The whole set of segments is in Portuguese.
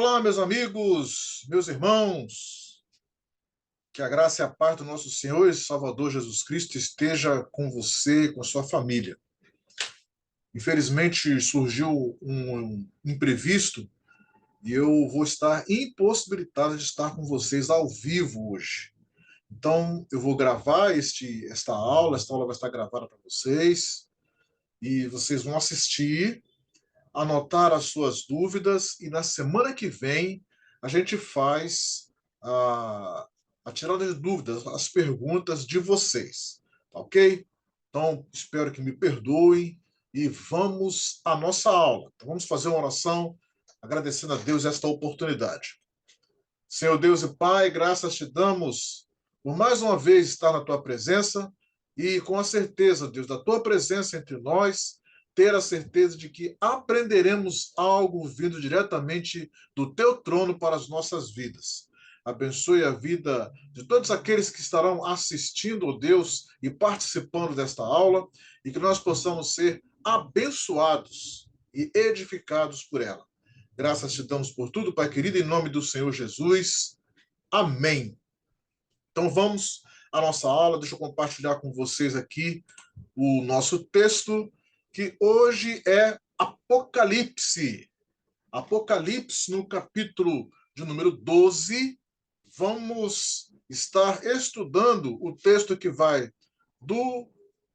Olá, meus amigos, meus irmãos, que a graça e a paz do nosso Senhor e Salvador Jesus Cristo esteja com você, com sua família. Infelizmente surgiu um imprevisto e eu vou estar impossibilitado de estar com vocês ao vivo hoje. Então, eu vou gravar esta aula vai estar gravada para vocês e vocês vão assistir, anotar as suas dúvidas e na semana que vem a gente faz a, a tirada de dúvidas, as perguntas de vocês, tá ok? Então, espero que me perdoem e vamos à nossa aula. Então, vamos fazer uma oração agradecendo a Deus esta oportunidade. Senhor Deus e Pai, graças te damos por mais uma vez estar na tua presença e com a certeza, Deus, da tua presença entre nós, ter a certeza de que aprenderemos algo vindo diretamente do teu trono para as nossas vidas. Abençoe a vida de todos aqueles que estarão assistindo, ó Deus, e participando desta aula, e que nós possamos ser abençoados e edificados por ela. Graças te damos por tudo, Pai querido, em nome do Senhor Jesus. Amém. Então vamos à nossa aula. Deixa eu compartilhar com vocês aqui o nosso texto, que hoje é Apocalipse. Apocalipse, no capítulo de número 12, vamos estar estudando o texto que vai do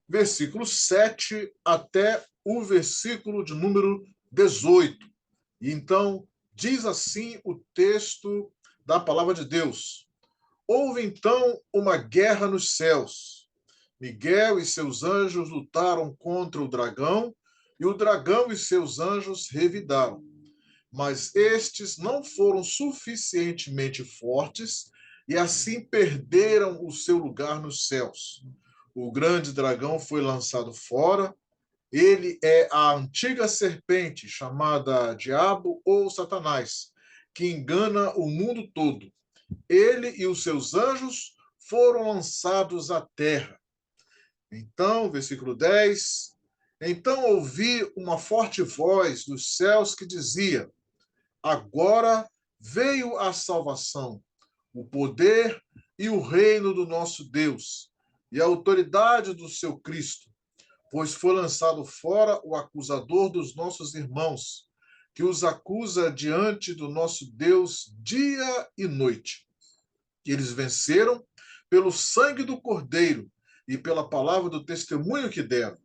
versículo 7 até o versículo de número 18. E então, diz assim o texto da palavra de Deus. Houve então uma guerra nos céus. Miguel e seus anjos lutaram contra o dragão, e o dragão e seus anjos revidaram. Mas estes não foram suficientemente fortes, e assim perderam o seu lugar nos céus. O grande dragão foi lançado fora. Ele é a antiga serpente, chamada Diabo ou Satanás, que engana o mundo todo. Ele e os seus anjos foram lançados à terra. Então, versículo 10. Então ouvi uma forte voz dos céus que dizia: Agora veio a salvação, o poder e o reino do nosso Deus, e a autoridade do seu Cristo, pois foi lançado fora o acusador dos nossos irmãos, que os acusa diante do nosso Deus dia e noite. Eles venceram pelo sangue do Cordeiro e pela palavra do testemunho que deram.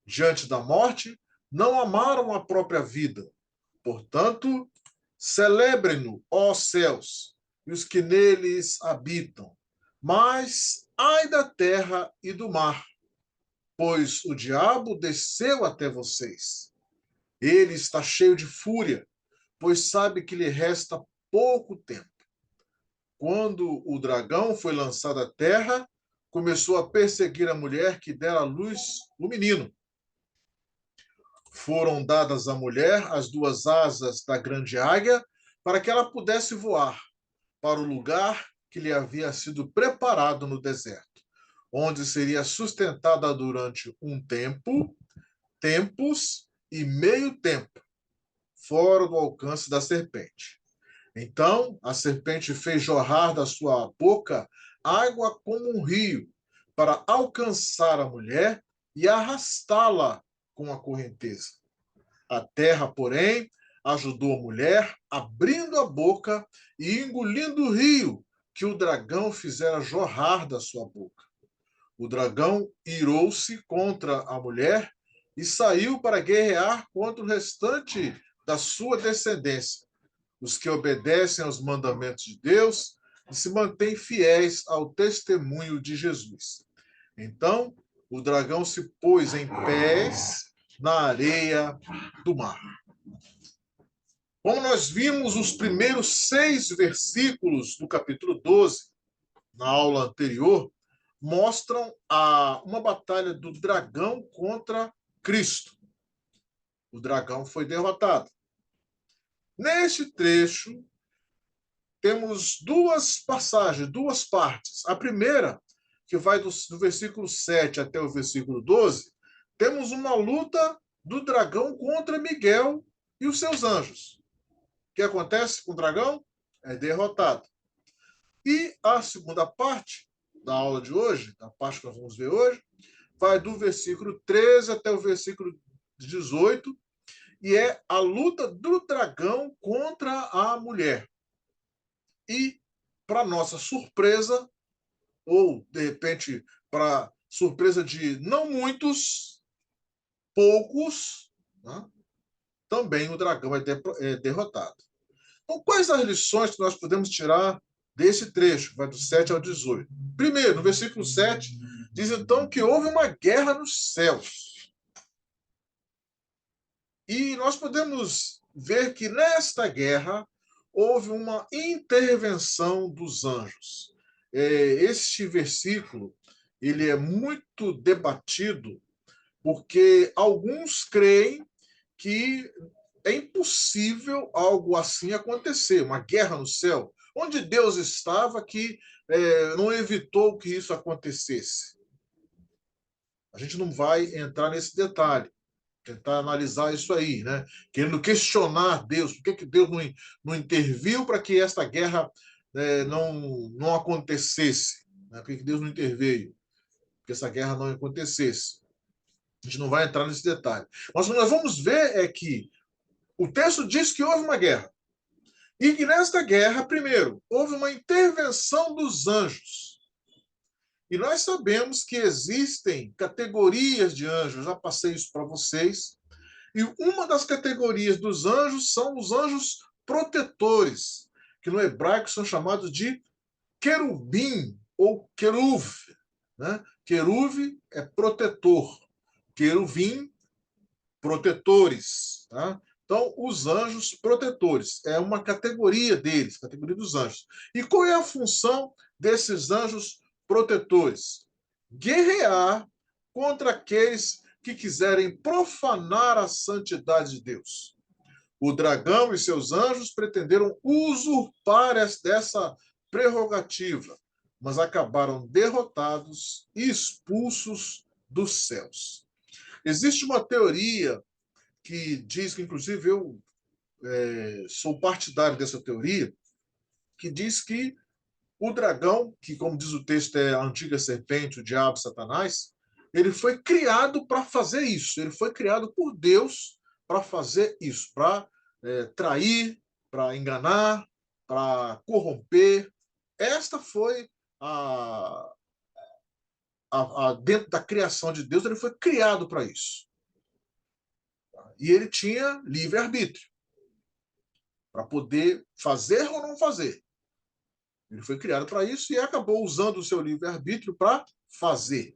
Diante da morte, não amaram a própria vida. Portanto, celebrem-no, ó céus, e os que neles habitam. Mas ai da terra e do mar, pois o diabo desceu até vocês. Ele está cheio de fúria, pois sabe que lhe resta pouco tempo. Quando o dragão foi lançado à terra, começou a perseguir a mulher que dera à luz o menino. Foram dadas à mulher as duas asas da grande águia, para que ela pudesse voar para o lugar que lhe havia sido preparado no deserto, onde seria sustentada durante um tempo, tempos e meio tempo, fora do alcance da serpente. Então a serpente fez jorrar da sua boca água como um rio, para alcançar a mulher e arrastá-la com a correnteza. A terra, porém, ajudou a mulher, abrindo a boca e engolindo o rio que o dragão fizera jorrar da sua boca. O dragão irou-se contra a mulher e saiu para guerrear contra o restante da sua descendência, os que obedecem aos mandamentos de Deus e se mantêm fiéis ao testemunho de Jesus. Então, o dragão se pôs em pés na areia do mar. Como nós vimos os primeiros 6 versículos do capítulo 12, na aula anterior, mostram uma batalha do dragão contra Cristo. O dragão foi derrotado. Neste trecho, temos duas passagens, duas partes. A primeira, que vai do versículo 7 até o versículo 12, temos uma luta do dragão contra Miguel e os seus anjos. que acontece com o dragão? É derrotado. E a segunda parte da aula de hoje, a parte que nós vamos ver hoje, vai do versículo 13 até o versículo 18, e é a luta do dragão contra a mulher. E, para nossa surpresa, ou de repente para surpresa de não muitos, poucos, né, também o dragão é derrotado. Então, quais as lições que nós podemos tirar desse trecho, vai do 7 ao 18? Primeiro, no versículo 7, diz então que houve uma guerra nos céus. E nós podemos ver que nesta guerra houve uma intervenção dos anjos. Este versículo ele é muito debatido porque alguns creem que é impossível algo assim acontecer, uma guerra no céu. Onde Deus estava que não evitou que isso acontecesse? A gente não vai entrar nesse detalhe, tentar analisar isso aí, né? Querendo questionar Deus, por que Deus não interviu para que esta guerra não acontecesse? Né? Por que Deus não interveio? Para que essa guerra não acontecesse. A gente não vai entrar nesse detalhe. Mas o que nós vamos ver é que o texto diz que houve uma guerra. E que nesta guerra, primeiro, houve uma intervenção dos anjos. E nós sabemos que existem categorias de anjos, já passei isso para vocês. E uma das categorias dos anjos são os anjos protetores, que no hebraico são chamados de querubim ou queruv. Né? Queruv é protetor, querubim, protetores. Tá? Então, os anjos protetores é uma categoria deles, categoria dos anjos. E qual é a função desses anjos protetores? Guerrear contra aqueles que quiserem profanar a santidade de Deus. O dragão e seus anjos pretenderam usurpar dessa prerrogativa, mas acabaram derrotados e expulsos dos céus. Existe uma teoria que diz que, inclusive, eu sou partidário dessa teoria, que diz que o dragão, que, como diz o texto, é a antiga serpente, o diabo, Satanás, ele foi criado para fazer isso. Ele foi criado por Deus para fazer isso, para trair, para enganar, para corromper. Esta foi dentro da criação de Deus, ele foi criado para isso. E ele tinha livre-arbítrio para poder fazer ou não fazer. Ele foi criado para isso e acabou usando o seu livre-arbítrio para fazer.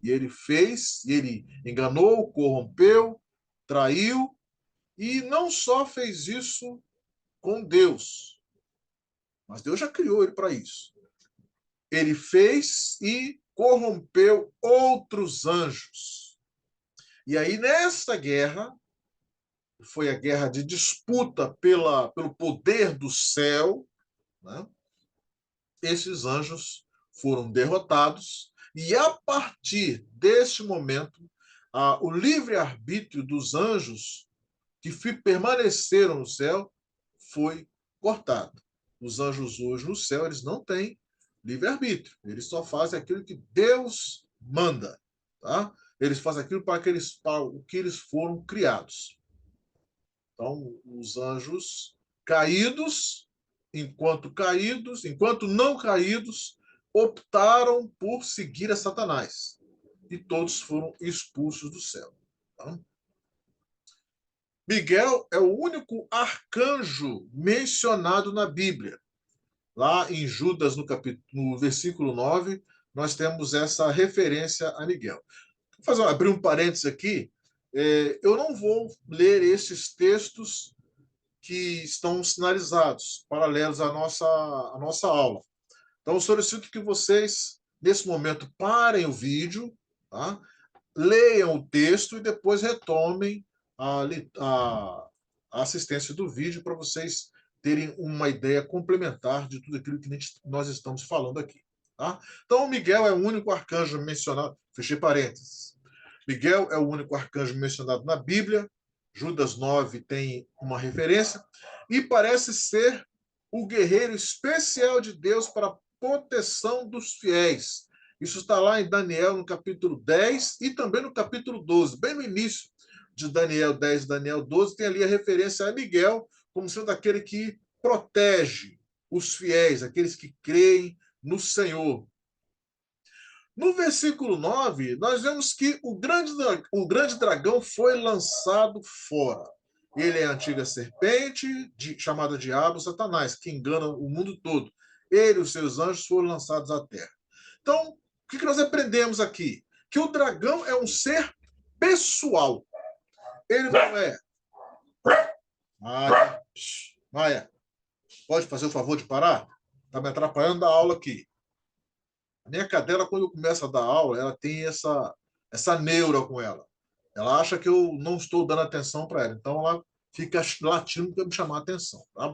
E ele fez, e ele enganou, corrompeu, traiu, e não só fez isso com Deus, mas Deus já criou ele para isso. Ele fez e corrompeu outros anjos. E aí, nesta guerra, foi a guerra de disputa pelo poder do céu, né? Esses anjos foram derrotados, e a partir deste momento, o livre-arbítrio dos anjos que permaneceram no céu foi cortado. Os anjos hoje no céu, eles não têm livre-arbítrio, eles só fazem aquilo que Deus manda. Tá? Eles fazem aquilo para o que eles foram criados. Então, os anjos caídos, enquanto não caídos, optaram por seguir a Satanás. E todos foram expulsos do céu. Tá? Miguel é o único arcanjo mencionado na Bíblia. Lá em Judas, no versículo 9, nós temos essa referência a Miguel. Vou abrir um parênteses aqui. Eu não vou ler esses textos que estão sinalizados, paralelos à nossa aula. Então, eu solicito que vocês, nesse momento, parem o vídeo, tá? Leiam o texto e depois retomem a assistência do vídeo para vocês terem uma ideia complementar de tudo aquilo que nós estamos falando aqui. Tá? Então, Miguel é o único arcanjo mencionado, fechei parênteses. Miguel é o único arcanjo mencionado na Bíblia, Judas 9 tem uma referência, e parece ser o guerreiro especial de Deus para a proteção dos fiéis. Isso está lá em Daniel, no capítulo 10 e também no capítulo 12, bem no início de Daniel 10 e Daniel 12, tem ali a referência a Miguel como sendo aquele que protege os fiéis, aqueles que creem no Senhor. No versículo 9, nós vemos que o grande dragão foi lançado fora. Ele é a antiga serpente, chamada Diabo, Satanás, que engana o mundo todo. Ele e os seus anjos foram lançados à terra. Então, o que nós aprendemos aqui? Que o dragão é um ser pessoal. Ele não é... Maia, pode fazer o favor de parar? Está me atrapalhando da aula aqui. A minha cadela, quando começa a dar aula, ela tem essa neura com ela. Ela acha que eu não estou dando atenção para ela. Então, ela fica latindo para me chamar a atenção. Tá?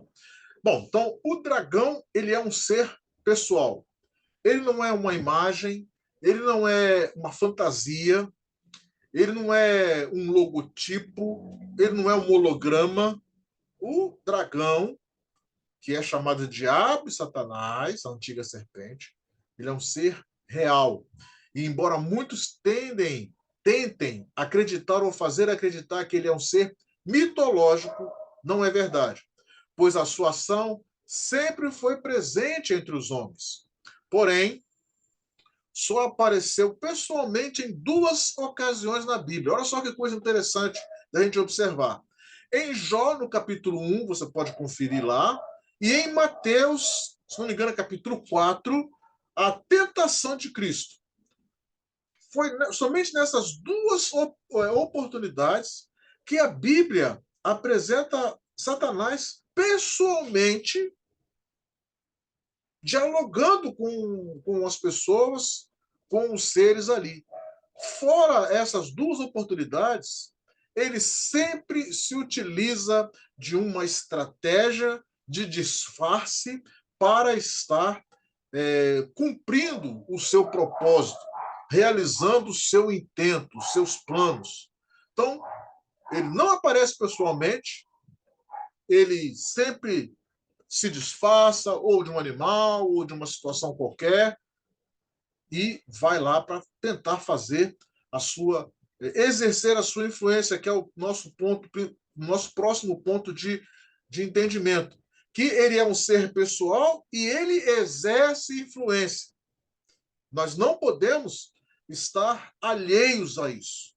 Bom, então, o dragão, ele é um ser pessoal. Ele não é uma imagem, ele não é uma fantasia, ele não é um logotipo, ele não é um holograma. O dragão, que é chamado de Diabo e Satanás, a antiga serpente, ele é um ser real. E embora muitos tentem acreditar ou fazer acreditar que ele é um ser mitológico, não é verdade, pois a sua ação sempre foi presente entre os homens. Porém, só apareceu pessoalmente em 2 ocasiões na Bíblia. Olha só que coisa interessante da gente observar. Em Jó, no capítulo 1, você pode conferir lá, e em Mateus, se não me engano, capítulo 4, a tentação de Cristo. Foi somente nessas 2 oportunidades que a Bíblia apresenta Satanás pessoalmente dialogando com as pessoas, com os seres ali. Fora essas 2 oportunidades, ele sempre se utiliza de uma estratégia de disfarce para estar cumprindo o seu propósito, realizando o seu intento, os seus planos. Então, ele não aparece pessoalmente, ele sempre se disfarça ou de um animal ou de uma situação qualquer e vai lá para tentar fazer exercer a sua influência, que é o nosso próximo ponto de entendimento, que ele é um ser pessoal e ele exerce influência. Nós não podemos estar alheios a isso.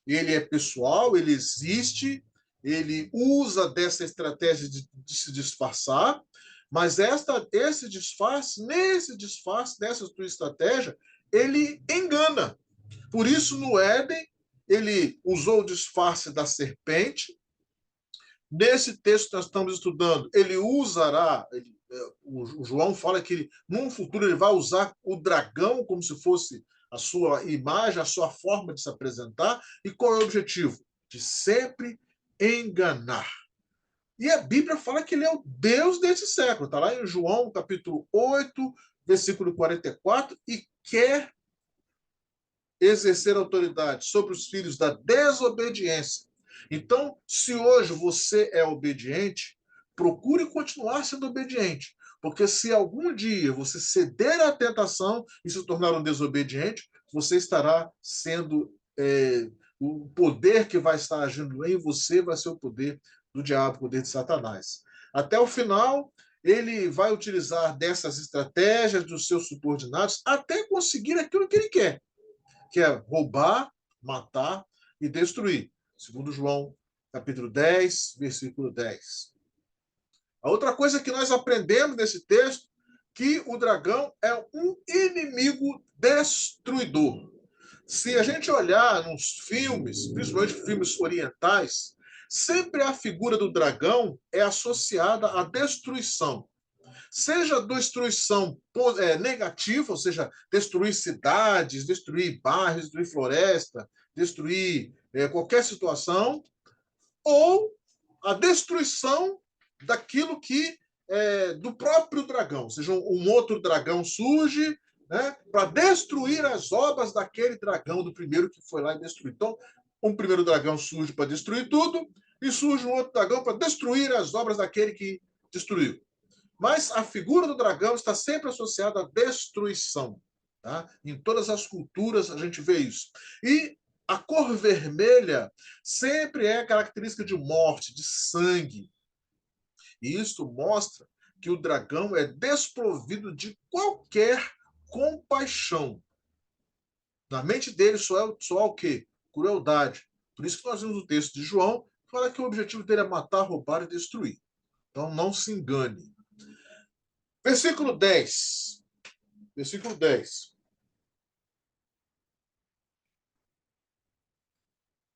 Ele é pessoal, ele existe, ele usa dessa estratégia de se disfarçar, mas nesse disfarce, dessa sua estratégia, ele engana. Por isso, no Éden, ele usou o disfarce da serpente. Nesse texto que nós estamos estudando, ele usará, o João fala que num futuro ele vai usar o dragão como se fosse a sua imagem, a sua forma de se apresentar. E qual é o objetivo? De sempre enganar. E a Bíblia fala que ele é o Deus desse século. Está lá em João, capítulo 8, versículo 44, e quer exercer autoridade sobre os filhos da desobediência. Então, se hoje você é obediente, procure continuar sendo obediente. Porque se algum dia você ceder à tentação e se tornar um desobediente, você estará sendo... o poder que vai estar agindo em você vai ser o poder do diabo, o poder de Satanás. Até o final, ele vai utilizar dessas estratégias dos seus subordinados até conseguir aquilo que ele quer, que é roubar, matar e destruir. Segundo João, capítulo 10, versículo 10. A outra coisa que nós aprendemos nesse texto, que o dragão é um inimigo destruidor. Se a gente olhar nos filmes, principalmente filmes orientais, sempre a figura do dragão é associada à destruição. Seja destruição negativa, ou seja, destruir cidades, destruir bairros, destruir floresta, destruir qualquer situação, ou a destruição daquilo que do próprio dragão, ou seja, um outro dragão surge, né, para destruir as obras daquele dragão do primeiro que foi lá e destruiu. Então, um primeiro dragão surge para destruir tudo, e surge um outro dragão para destruir as obras daquele que destruiu. Mas a figura do dragão está sempre associada à destruição. Tá? Em todas as culturas a gente vê isso. E a cor vermelha sempre é característica de morte, de sangue. E isso mostra que o dragão é desprovido de qualquer compaixão. Na mente dele só há o quê? Crueldade. Por isso que nós vimos o texto de João, que fala que o objetivo dele é matar, roubar e destruir. Então não se engane. Versículo 10. Versículo 10.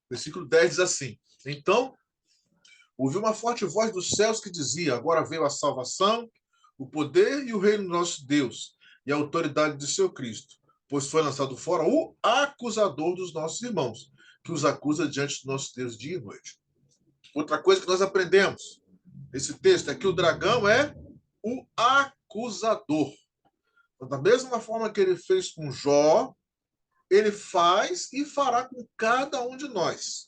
Versículo 10 diz assim: Então ouvi uma forte voz dos céus que dizia: Agora veio a salvação, o poder e o reino do nosso Deus, e a autoridade de seu Cristo, pois foi lançado fora o acusador dos nossos irmãos, que os acusa diante do nosso Deus dia e noite. Outra coisa que nós aprendemos nesse texto é que o dragão é o acusador. Então, da mesma forma que ele fez com Jó, ele faz e fará com cada um de nós.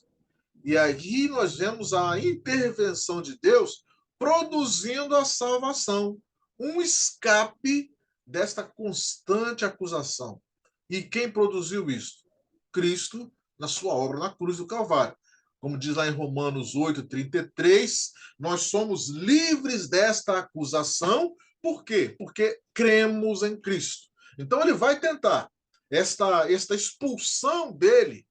E aí nós vemos a intervenção de Deus produzindo a salvação, um escape desta constante acusação. E quem produziu isso? Cristo, na sua obra na cruz do Calvário. Como diz lá em Romanos 8:33, nós somos livres desta acusação. Por quê? Porque cremos em Cristo. Então ele vai tentar esta expulsão dele,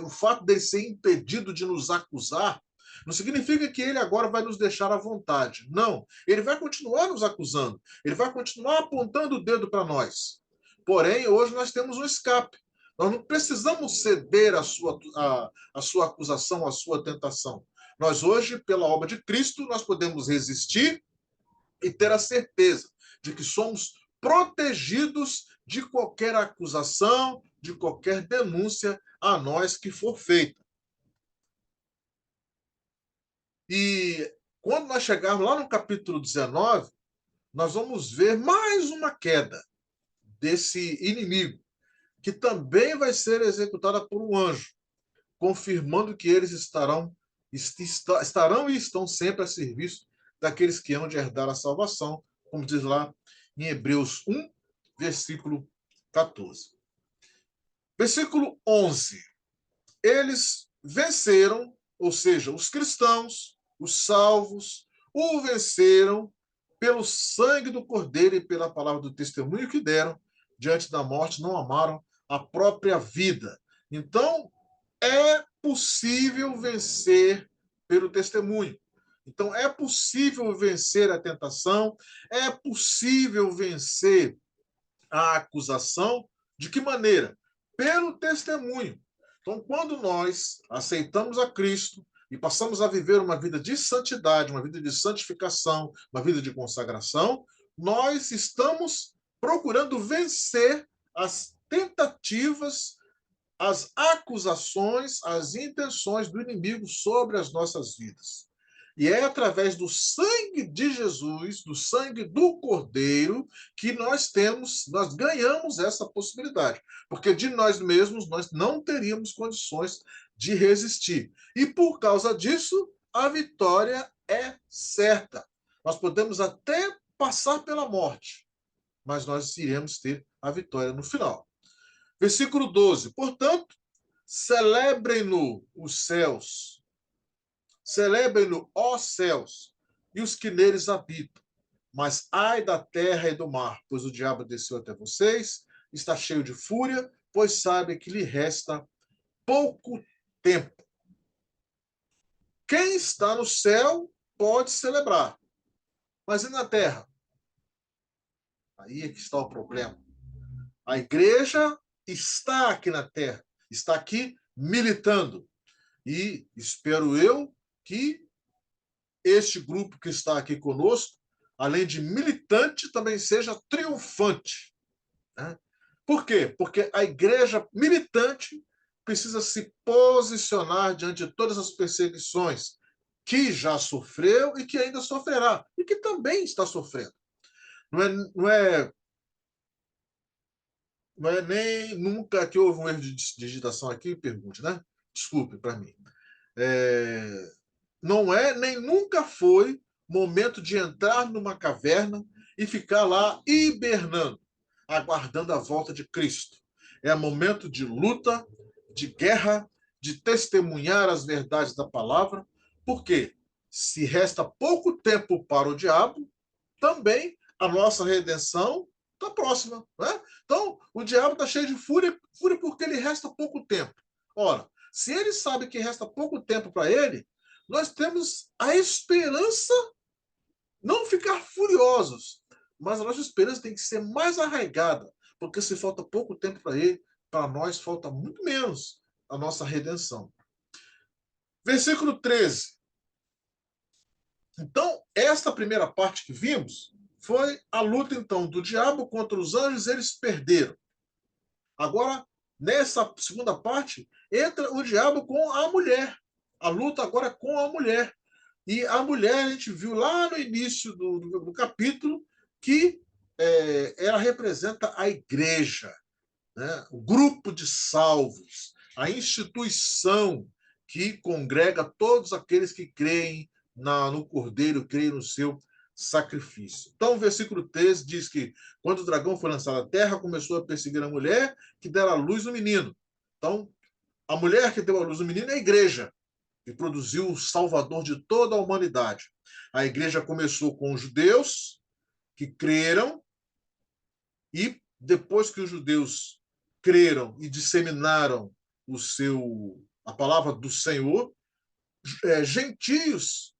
o fato dele ser impedido de nos acusar, não significa que ele agora vai nos deixar à vontade. Não. Ele vai continuar nos acusando. Ele vai continuar apontando o dedo para nós. Porém, hoje nós temos um escape. Nós não precisamos ceder a sua acusação, a sua tentação. Nós hoje, pela obra de Cristo, nós podemos resistir e ter a certeza de que somos protegidos de qualquer acusação, de qualquer denúncia a nós que for feita. E quando nós chegarmos lá no capítulo 19, nós vamos ver mais uma queda desse inimigo, que também vai ser executada por um anjo, confirmando que eles estarão e estão sempre a serviço daqueles que hão de herdar a salvação, como diz lá em Hebreus 1, versículo 14. Versículo 11. Eles venceram, ou seja, os cristãos, os salvos, o venceram pelo sangue do Cordeiro e pela palavra do testemunho que deram, diante da morte, não amaram a própria vida. Então, é possível vencer pelo testemunho. Então, é possível vencer a tentação, é possível vencer a acusação. De que maneira? Pelo testemunho. Então, quando nós aceitamos a Cristo e passamos a viver uma vida de santidade, uma vida de santificação, uma vida de consagração, nós estamos procurando vencer as tentativas, as acusações, as intenções do inimigo sobre as nossas vidas. E é através do sangue de Jesus, do sangue do Cordeiro, que nós ganhamos essa possibilidade. Porque de nós mesmos nós não teríamos condições de resistir. E por causa disso, a vitória é certa. Nós podemos até passar pela morte, mas nós iremos ter a vitória no final. Versículo 12. Portanto, celebrem-no os céus, celebrem-no, ó céus, e os que neles habitam. Mas ai da terra e do mar, pois o diabo desceu até vocês, está cheio de fúria, pois sabe que lhe resta pouco tempo. Quem está no céu pode celebrar, mas e na terra? Aí é que está o problema. A igreja está aqui na terra, está aqui militando. E espero eu que este grupo que está aqui conosco, além de militante, também seja triunfante. Né? Por quê? Porque a igreja militante precisa se posicionar diante de todas as perseguições que já sofreu e que ainda sofrerá, e que também está sofrendo. Não é nem nunca que houve um erro de digitação aqui, pergunte, né? Desculpe para mim. não é nem nunca foi momento de entrar numa caverna e ficar lá hibernando, aguardando a volta de Cristo. É momento de luta, de guerra, de testemunhar as verdades da palavra, porque se resta pouco tempo para o diabo, também a nossa redenção está próxima. Né? Então, o diabo está cheio de fúria, fúria porque ele resta pouco tempo. Ora, se ele sabe que resta pouco tempo para ele, nós temos a esperança, não ficar furiosos, mas a nossa esperança tem que ser mais arraigada, porque se falta pouco tempo para ele, para nós falta muito menos a nossa redenção. Versículo 13. Então, esta primeira parte que vimos foi a luta, então, do diabo contra os anjos, eles perderam. Agora, nessa segunda parte, entra o diabo com a mulher. A luta agora é com a mulher. E a mulher, a gente viu lá no início do capítulo, que ela representa a igreja, né? O grupo de salvos, a instituição que congrega todos aqueles que creem no Cordeiro, creem no seu sacrifício. Então, o versículo 13 diz que quando o dragão foi lançado à terra, começou a perseguir a mulher que dera à luz o menino. Então, a mulher que deu à luz o menino é a igreja, que produziu o Salvador de toda a humanidade. A igreja começou com os judeus, que creram, e depois que os judeus creram e disseminaram a palavra do Senhor, gentios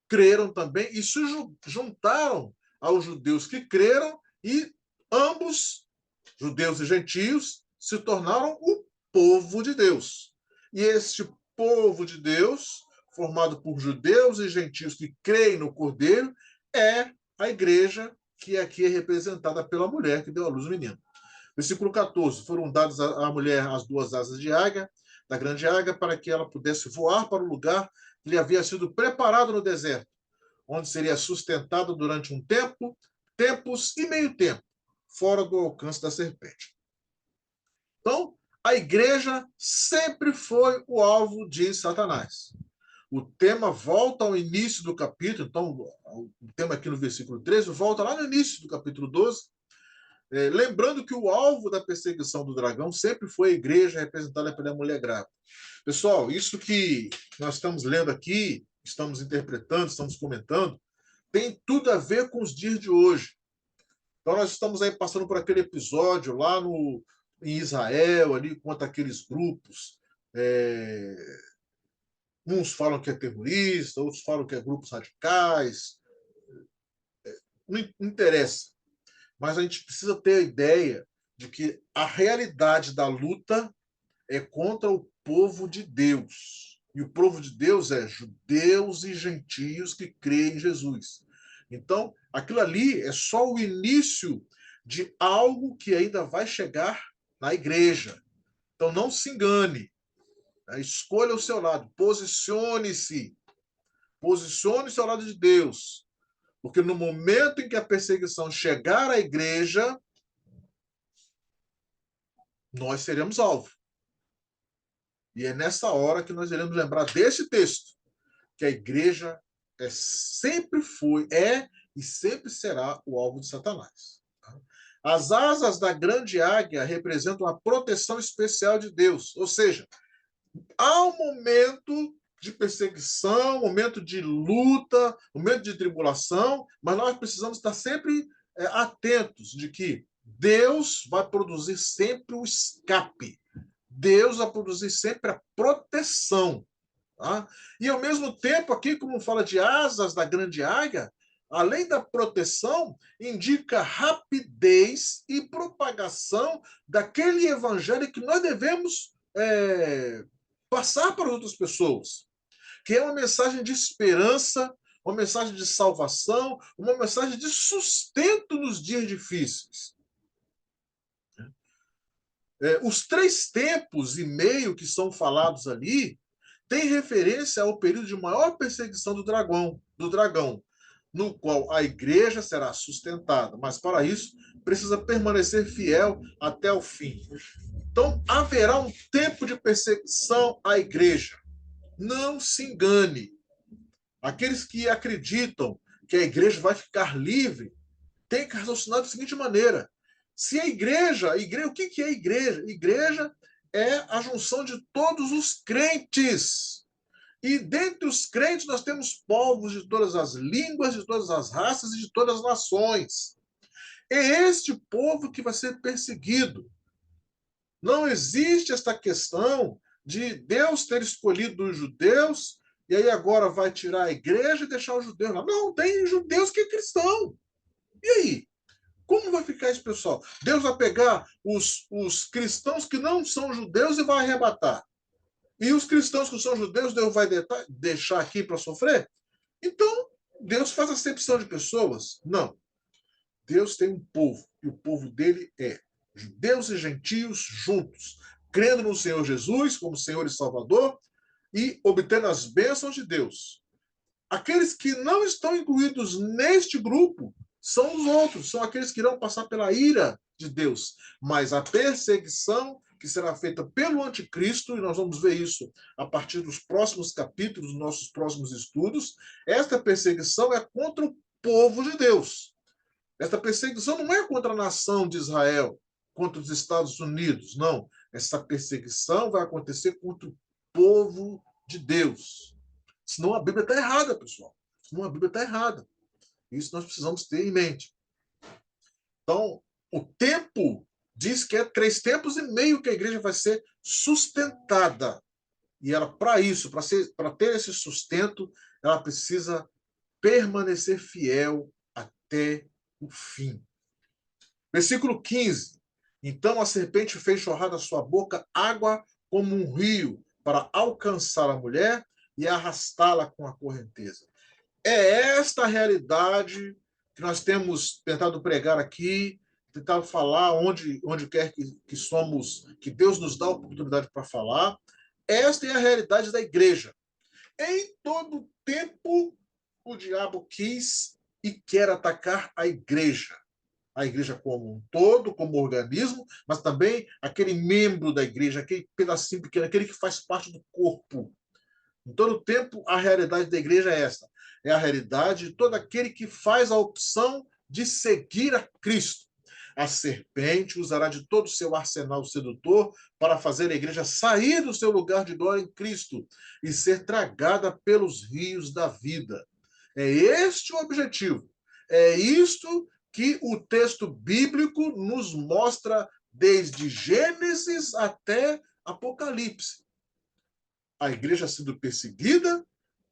creram também e se juntaram aos judeus que creram, e ambos, judeus e gentios, se tornaram o povo de Deus. E este povo de Deus, formado por judeus e gentios que creem no Cordeiro, é a igreja, que aqui é representada pela mulher que deu à luz o menino. Versículo 14. Foram dadas à mulher as duas asas de águia, da grande águia, para que ela pudesse voar para o lugar que lhe havia sido preparado no deserto, onde seria sustentada durante um tempo, tempos e meio tempo, fora do alcance da serpente. Então, a igreja sempre foi o alvo de Satanás. O tema volta ao início do capítulo, então, o tema aqui no versículo 13 volta lá no início do capítulo 12, lembrando que o alvo da perseguição do dragão sempre foi a igreja representada pela mulher grávida. Pessoal, isso que nós estamos lendo aqui, estamos interpretando, estamos comentando, tem tudo a ver com os dias de hoje. Então, nós estamos aí passando por aquele episódio lá em Israel, ali, contra aqueles grupos. Uns falam que é terrorista, outros falam que é grupos radicais. Não interessa. Mas a gente precisa ter a ideia de que a realidade da luta é contra o povo de Deus. E o povo de Deus é judeus e gentios que creem em Jesus. Então, aquilo ali é só o início de algo que ainda vai chegar na igreja. Então, não se engane. Escolha o seu lado. Posicione-se. Posicione-se ao lado de Deus. Porque no momento em que a perseguição chegar à igreja, nós seremos alvo. E é nessa hora que nós iremos lembrar desse texto, que a igreja sempre foi, e sempre será o alvo de Satanás. As asas da grande águia representam a proteção especial de Deus, ou seja, há um momento de perseguição, momento de luta, momento de tribulação, mas nós precisamos estar sempre atentos de que Deus vai produzir sempre o escape. Deus vai produzir sempre a proteção. Tá? E, ao mesmo tempo, aqui, como fala de asas da grande águia, além da proteção, indica rapidez e propagação daquele evangelho que nós devemos passar para outras pessoas, que é uma mensagem de esperança, uma mensagem de salvação, uma mensagem de sustento nos dias difíceis. Os 3 tempos e meio que são falados ali têm referência ao período de maior perseguição do dragão, no qual a igreja será sustentada, mas para isso precisa permanecer fiel até o fim. Então, haverá um tempo de perseguição à igreja. Não se engane. Aqueles que acreditam que a igreja vai ficar livre têm que raciocinar da seguinte maneira: se o que é a igreja? Igreja é a junção de todos os crentes. E dentre os crentes nós temos povos de todas as línguas, de todas as raças e de todas as nações. É este povo que vai ser perseguido. Não existe esta questão de Deus ter escolhido os judeus e aí agora vai tirar a igreja e deixar os judeus lá. Não, tem judeus que é cristão. E aí? Como vai ficar esse pessoal? Deus vai pegar os cristãos que não são judeus e vai arrebatar. E os cristãos que são judeus, Deus vai deixar aqui para sofrer? Então, Deus faz acepção de pessoas? Não. Deus tem um povo, e o povo dele é judeus e gentios juntos, crendo no Senhor Jesus como Senhor e Salvador e obtendo as bênçãos de Deus. Aqueles que não estão incluídos neste grupo são os outros, são aqueles que irão passar pela ira de Deus. Mas a perseguição que será feita pelo anticristo, e nós vamos ver isso a partir dos próximos capítulos, dos nossos próximos estudos, esta perseguição é contra o povo de Deus. Esta perseguição não é contra a nação de Israel, contra os Estados Unidos, não. Essa perseguição vai acontecer contra o povo de Deus. Senão a Bíblia está errada, pessoal. Senão a Bíblia está errada. Isso nós precisamos ter em mente. Então, o tempo diz que é 3 tempos e meio que a igreja vai ser sustentada. E ela, para isso, para ter esse sustento, ela precisa permanecer fiel até o fim. Versículo 15. Então a serpente fez jorrar da sua boca água como um rio para alcançar a mulher e arrastá-la com a correnteza. É esta a realidade que nós temos tentado pregar aqui, tentado falar onde quer que somos, que Deus nos dá a oportunidade para falar. Esta é a realidade da igreja. Em todo tempo, o diabo quis e quer atacar a igreja como um todo, como organismo, mas também aquele membro da igreja, aquele pedacinho pequeno, aquele que faz parte do corpo. Em todo tempo, a realidade da igreja é essa. É a realidade de todo aquele que faz a opção de seguir a Cristo. A serpente usará de todo o seu arsenal sedutor para fazer a igreja sair do seu lugar de glória em Cristo e ser tragada pelos rios da vida. É este o objetivo. É isto que o texto bíblico nos mostra desde Gênesis até Apocalipse. A igreja sendo perseguida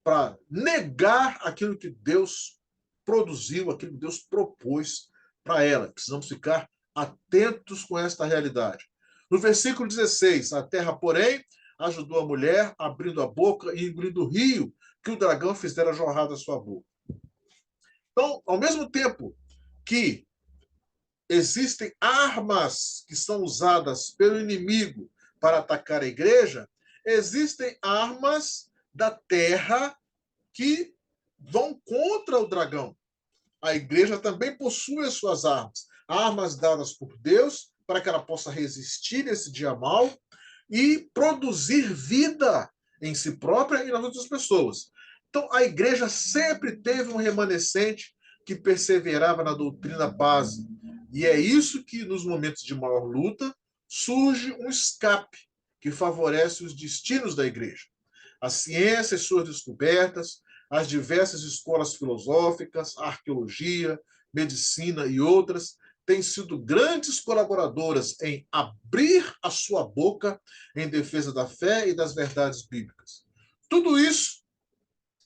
para negar aquilo que Deus produziu, aquilo que Deus propôs para ela. Precisamos ficar atentos com esta realidade. No versículo 16, a terra, porém, ajudou a mulher, abrindo a boca e engolindo o rio que o dragão fizera jorrar da sua boca. Então, ao mesmo tempo que existem armas que são usadas pelo inimigo para atacar a igreja, existem armas da terra que vão contra o dragão. A igreja também possui as suas armas dadas por Deus para que ela possa resistir esse dia mal e produzir vida em si própria e nas outras pessoas. Então, a igreja sempre teve um remanescente que perseverava na doutrina base. E é isso que, nos momentos de maior luta, surge um escape que favorece os destinos da igreja. A ciência e suas descobertas, as diversas escolas filosóficas, a arqueologia, medicina e outras, têm sido grandes colaboradoras em abrir a sua boca em defesa da fé e das verdades bíblicas. Tudo isso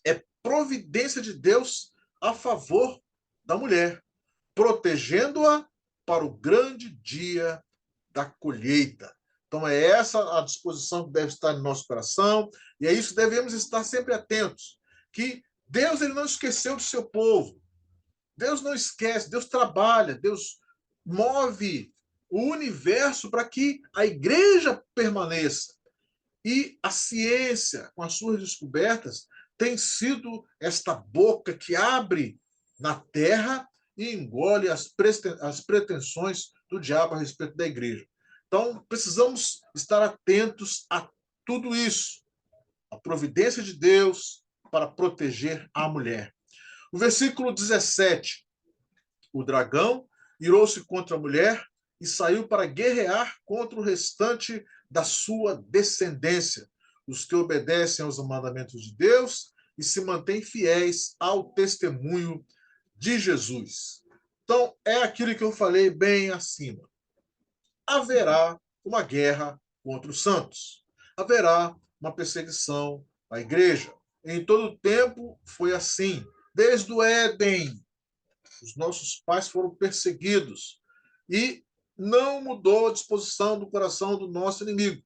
é providência de Deus a favor da mulher, protegendo-a para o grande dia da colheita. Então, é essa a disposição que deve estar no nosso coração, e é isso que devemos estar sempre atentos, que Deus ele não esqueceu do seu povo. Deus não esquece, Deus trabalha, Deus move o universo para que a igreja permaneça. E a ciência, com as suas descobertas, tem sido esta boca que abre na terra e engole as pretensões do diabo a respeito da igreja. Então, precisamos estar atentos a tudo isso. a providência de Deus para proteger a mulher. O versículo 17, o dragão irou-se contra a mulher e saiu para guerrear contra o restante da sua descendência, os que obedecem aos mandamentos de Deus e se mantêm fiéis ao testemunho de Jesus. Então, é aquilo que eu falei bem acima. Haverá uma guerra contra os santos. Haverá uma perseguição à igreja. Em todo tempo foi assim. Desde o Éden, os nossos pais foram perseguidos. E não mudou a disposição do coração do nosso inimigo.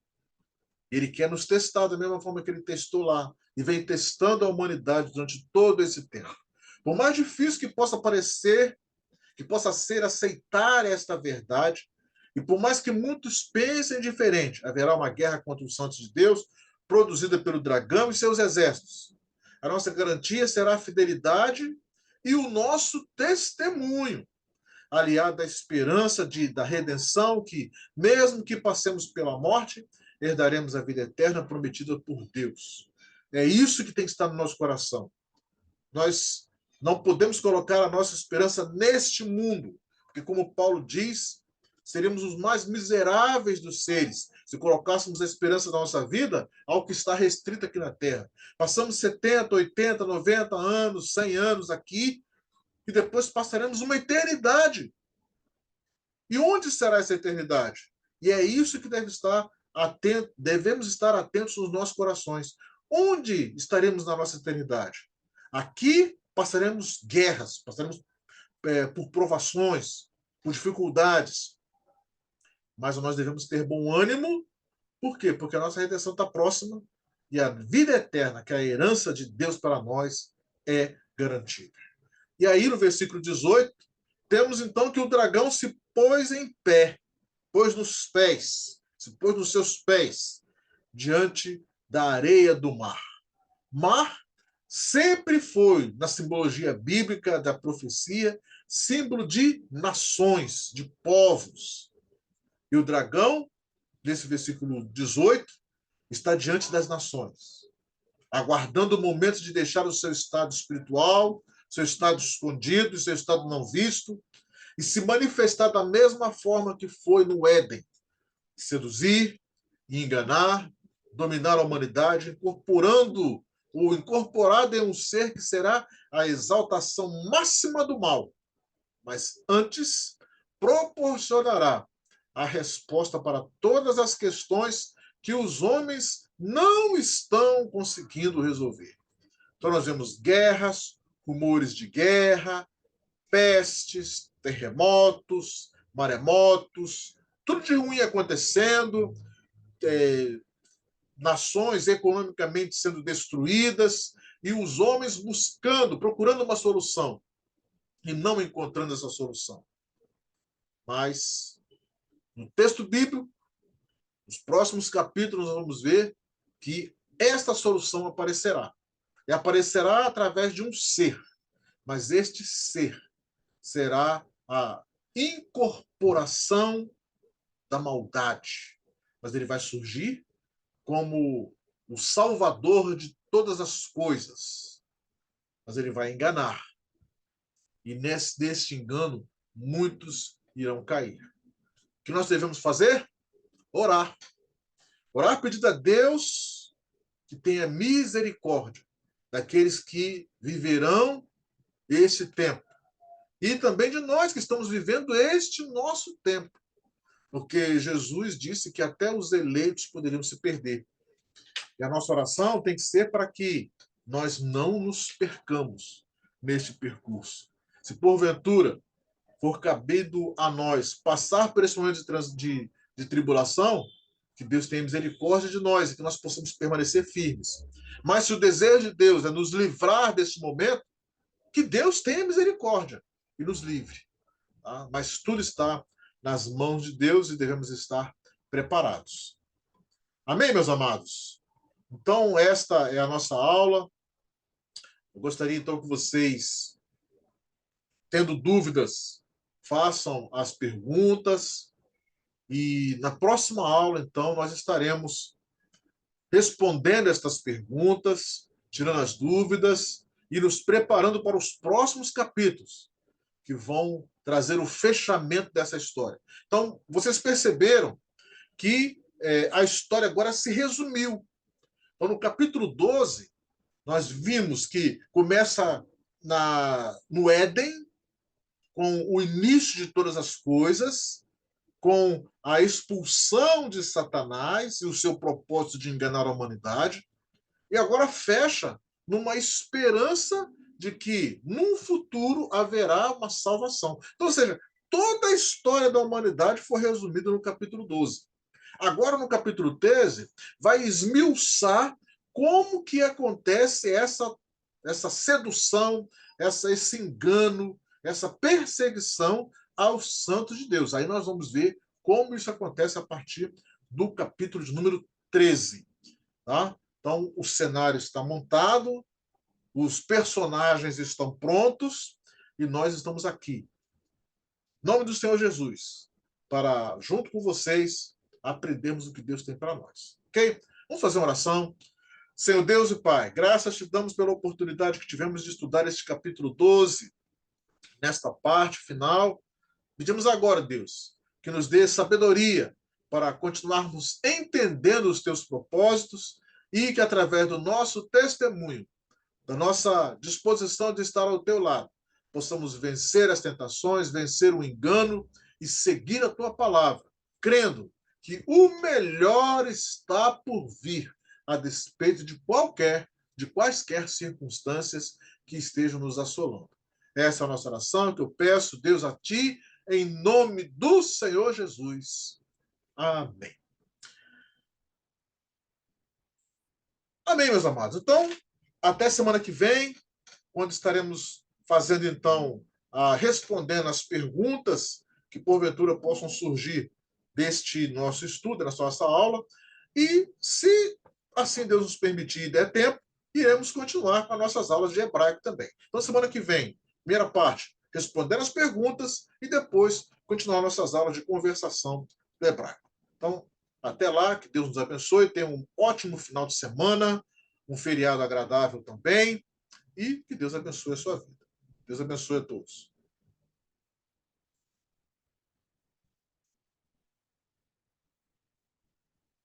Ele quer nos testar da mesma forma que ele testou lá. E vem testando a humanidade durante todo esse tempo. Por mais difícil que possa parecer, que possa ser aceitar esta verdade, e por mais que muitos pensem diferente, haverá uma guerra contra os santos de Deus, produzida pelo dragão e seus exércitos. A nossa garantia será a fidelidade e o nosso testemunho, aliado à esperança da redenção, que, mesmo que passemos pela morte, herdaremos a vida eterna prometida por Deus. É isso que tem que estar no nosso coração. Nós não podemos colocar a nossa esperança neste mundo, porque, como Paulo diz, seríamos os mais miseráveis dos seres se colocássemos a esperança da nossa vida ao que está restrito aqui na Terra. Passamos 70, 80, 90 anos, 100 anos aqui e depois passaremos uma eternidade. E onde será essa eternidade? E é isso que deve estar atento, devemos estar atentos nos nossos corações. Onde estaremos na nossa eternidade? Aqui passaremos guerras, passaremos por provações, por dificuldades. Mas nós devemos ter bom ânimo. Por quê? Porque a nossa redenção está próxima e a vida eterna, que é a herança de Deus para nós, é garantida. E aí, no versículo 18, temos então que o dragão se pôs em pé, se pôs nos seus pés, diante da areia do mar. Mar sempre foi, na simbologia bíblica da profecia, símbolo de nações, de povos. E o dragão, nesse versículo 18, está diante das nações, aguardando o momento de deixar o seu estado espiritual, seu estado escondido, seu estado não visto, e se manifestar da mesma forma que foi no Éden, seduzir e enganar, dominar a humanidade, incorporado em um ser que será a exaltação máxima do mal, mas antes proporcionará a resposta para todas as questões que os homens não estão conseguindo resolver. Então nós vemos guerras, rumores de guerra, pestes, terremotos, maremotos, tudo de ruim acontecendo, nações economicamente sendo destruídas e os homens procurando uma solução e não encontrando essa solução. Mas no texto bíblico, nos próximos capítulos, nós vamos ver que esta solução aparecerá. E aparecerá através de um ser. Mas este ser será a incorporação da maldade. Mas ele vai surgir como o salvador de todas as coisas. Mas ele vai enganar. E neste engano, muitos irão cair. O que nós devemos fazer? Orar. Orar pedindo a Deus que tenha misericórdia daqueles que viverão este tempo. E também de nós que estamos vivendo este nosso tempo. Porque Jesus disse que até os eleitos poderiam se perder. E a nossa oração tem que ser para que nós não nos percamos neste percurso. Se porventura for cabido a nós passar por esse momento de tribulação, que Deus tenha misericórdia de nós e que nós possamos permanecer firmes. Mas se o desejo de Deus é nos livrar desse momento, que Deus tenha misericórdia e nos livre. Tá? Mas tudo está nas mãos de Deus e devemos estar preparados. Amém, meus amados? Então, esta é a nossa aula. Eu gostaria, então, que vocês, tendo dúvidas, façam as perguntas. E na próxima aula, então, nós estaremos respondendo estas perguntas, tirando as dúvidas e nos preparando para os próximos capítulos, que vão trazer o fechamento dessa história. Então, vocês perceberam que a história agora se resumiu. Então, no capítulo 12, nós vimos que começa no Éden, com o início de todas as coisas, com a expulsão de Satanás e o seu propósito de enganar a humanidade, e agora fecha numa esperança de que, num futuro, haverá uma salvação. Então, ou seja, toda a história da humanidade foi resumida no capítulo 12. Agora, no capítulo 13, vai esmiuçar como que acontece essa sedução, esse engano, essa perseguição aos santos de Deus. Aí nós vamos ver como isso acontece a partir do capítulo de número 13. Tá? Então, o cenário está montado, os personagens estão prontos e nós estamos aqui. Em nome do Senhor Jesus, para, junto com vocês, aprendermos o que Deus tem para nós. Ok? Vamos fazer uma oração. Senhor Deus e Pai, graças te damos pela oportunidade que tivemos de estudar este capítulo 12, nesta parte final. Pedimos agora, Deus, que nos dê sabedoria para continuarmos entendendo os teus propósitos e que, através do nosso testemunho, da nossa disposição de estar ao teu lado, possamos vencer as tentações, vencer o engano e seguir a tua palavra, crendo que o melhor está por vir, a despeito de quaisquer circunstâncias que estejam nos assolando. Essa é a nossa oração que eu peço, Deus, a ti, em nome do Senhor Jesus. Amém. Amém, meus amados. Então, até semana que vem, quando estaremos fazendo, então, respondendo as perguntas que, porventura, possam surgir deste nosso estudo, dessa nossa aula. E, se assim Deus nos permitir e der tempo, iremos continuar com as nossas aulas de hebraico também. Então, semana que vem, primeira parte, respondendo as perguntas e depois continuar nossas aulas de conversação do hebraico. Então, até lá, que Deus nos abençoe, tenha um ótimo final de semana, um feriado agradável também, e que Deus abençoe a sua vida. Deus abençoe a todos.